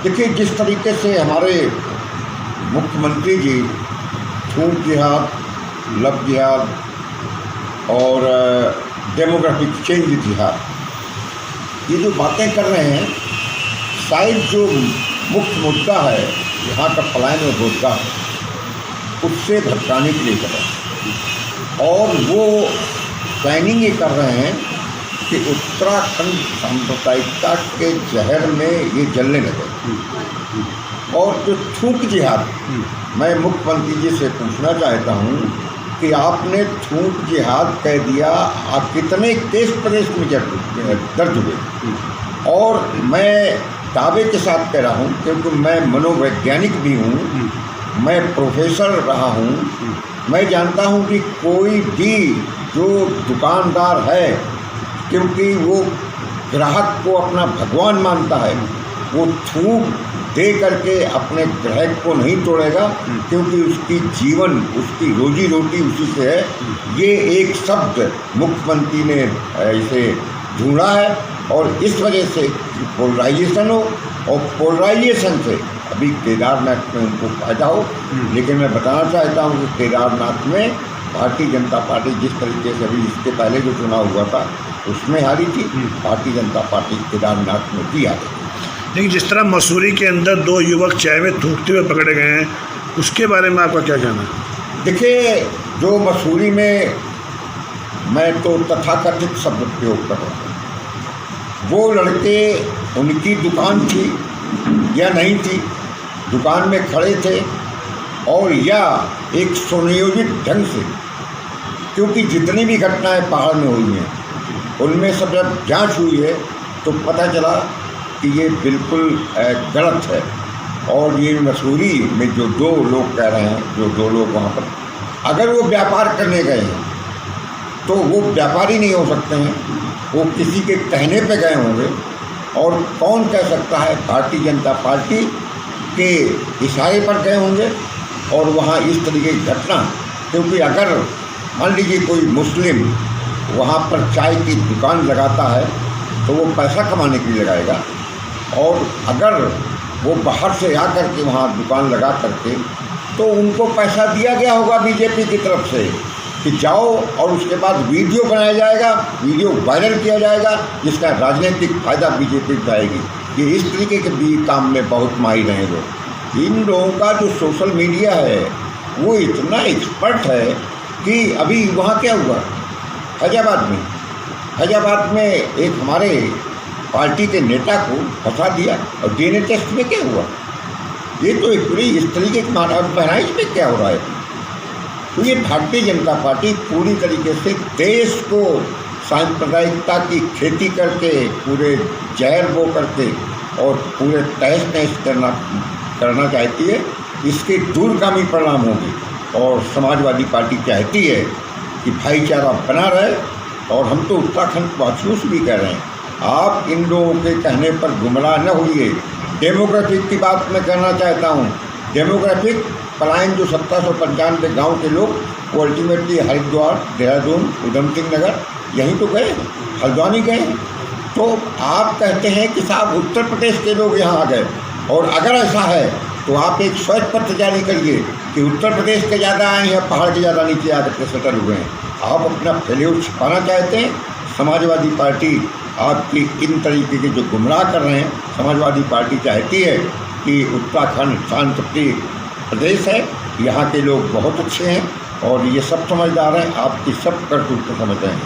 देखिए, जिस तरीके से हमारे मुख्यमंत्री जी छूट जिहाद, लव जिहाद और डेमोग्राफिक चेंज जिहाद, ये जो बातें कर रहे हैं, शायद जो मुख्य मुद्दा है यहाँ का पलायन और रोजगार, उससे भटकाने के लिए कर रहे हैं। और वो प्लानिंग ये कर रहे हैं कि उत्तराखंड सांप्रदायिकता के जहर में ये जलने लगे। और जो थूक जिहाद, मैं मुख्यमंत्री जी से पूछना चाहता हूँ कि आपने थूक जिहाद कह दिया, आप कितने केस प्रदेश में दर्ज हुए। और मैं दावे के साथ कह रहा हूँ, क्योंकि मैं मनोवैज्ञानिक भी हूँ, मैं प्रोफेसर रहा हूँ, मैं जानता हूँ कि कोई भी जो दुकानदार है, क्योंकि वो ग्राहक को अपना भगवान मानता है, वो थूक दे करके अपने ग्राहक को नहीं तोड़ेगा, क्योंकि उसकी जीवन, उसकी रोजी रोटी उसी से है। ये एक शब्द मुख्यमंत्री ने इसे ढूंढा है और इस वजह से पोलराइजेशन हो, और पोलराइजेशन से अभी केदारनाथ में उनको फायदा हो। लेकिन मैं बताना चाहता हूँ कि केदारनाथ में भारतीय जनता पार्टी जिस तरीके से अभी इसके पहले जो चुनाव हुआ था उसमें हारी थी, भारतीय जनता पार्टी केदारनाथ में भी हारी। लेकिन जिस तरह मसूरी के अंदर 2 युवक चाय में थूकते हुए पकड़े गए हैं, उसके बारे में आपका क्या कहना है? देखिए, जो मसूरी में, मैं तो तथाकथित शब्द प्रयोग कर रहा हूँ, वो लड़के, उनकी दुकान थी या नहीं थी, दुकान में खड़े थे, और या एक सुनियोजित ढंग से, क्योंकि जितनी भी घटनाएं पहाड़ में हुई हैं उनमें सब जब जांच हुई है तो पता चला कि ये बिल्कुल गलत है। और ये मसूरी में जो 2 लोग कह रहे हैं, जो 2 लोग वहाँ पर, अगर वो व्यापार करने गए हैं तो वो व्यापारी नहीं हो सकते हैं, वो किसी के कहने पे गए होंगे। और कौन कह सकता है, भारतीय जनता पार्टी के इशारे पर गए होंगे और वहाँ इस तरीके की घटना। क्योंकि अगर मान लीजिए कोई मुस्लिम वहाँ पर चाय की दुकान लगाता है तो वो पैसा कमाने के लिए लगाएगा, और अगर वो बाहर से आ करके वहाँ दुकान लगा करके, तो उनको पैसा दिया गया होगा बीजेपी की तरफ से कि जाओ, और उसके बाद वीडियो बनाया जाएगा, वीडियो वायरल किया जाएगा, जिसका राजनीतिक फ़ायदा बीजेपी को आएगी। ये इस तरीके के भी काम में बहुत माहिर हैं लोग। इन लोगों का जो सोशल मीडिया है वो इतना एक्सपर्ट है कि अभी वहाँ क्या हुआ, फैजाबाद में एक हमारे पार्टी के नेता को फंसा दिया, और डीएनए टेस्ट में क्या हुआ। ये तो एक पूरी इस तरीके की मानव बहराइश में क्या हो रहा है। तो ये भारतीय जनता पार्टी पूरी तरीके से देश को सांप्रदायिकता की खेती करके, पूरे जहर बो करके और पूरे तहस नहस करना चाहती है। इसके दूरगामी परिणाम होंगे। और समाजवादी पार्टी चाहती है कि भाईचारा बना रहे, और हम तो उत्तराखंड वासियों से भी कह रहे हैं, आप इन लोगों के कहने पर गुमराह न होइए। डेमोग्राफिक की बात मैं करना चाहता हूँ। डेमोग्राफिक पलायन जो 1795 गाँव के लोग, वो अल्टीमेटली हरिद्वार, देहरादून, उधम सिंह नगर यहीं तो गए, हल्द्वानी गए। तो आप कहते हैं कि साहब उत्तर प्रदेश के लोग यहाँ आ गए, और अगर ऐसा है तो आप एक श्वेत पत्र जारी करिए कि उत्तर प्रदेश के ज़्यादा आए हैं, पहाड़ के ज़्यादा नीचे आकर के सेटल हुए हैं। आप अपना फेल्योर छिपाना चाहते हैं। समाजवादी पार्टी आपकी इन तरीके के जो गुमराह कर रहे हैं, समाजवादी पार्टी चाहती है कि उत्तराखंड शांतिप्रिय प्रदेश है, यहाँ के लोग बहुत अच्छे हैं और ये सब समझदार हैं, आपकी सब करतूत को समझते हैं।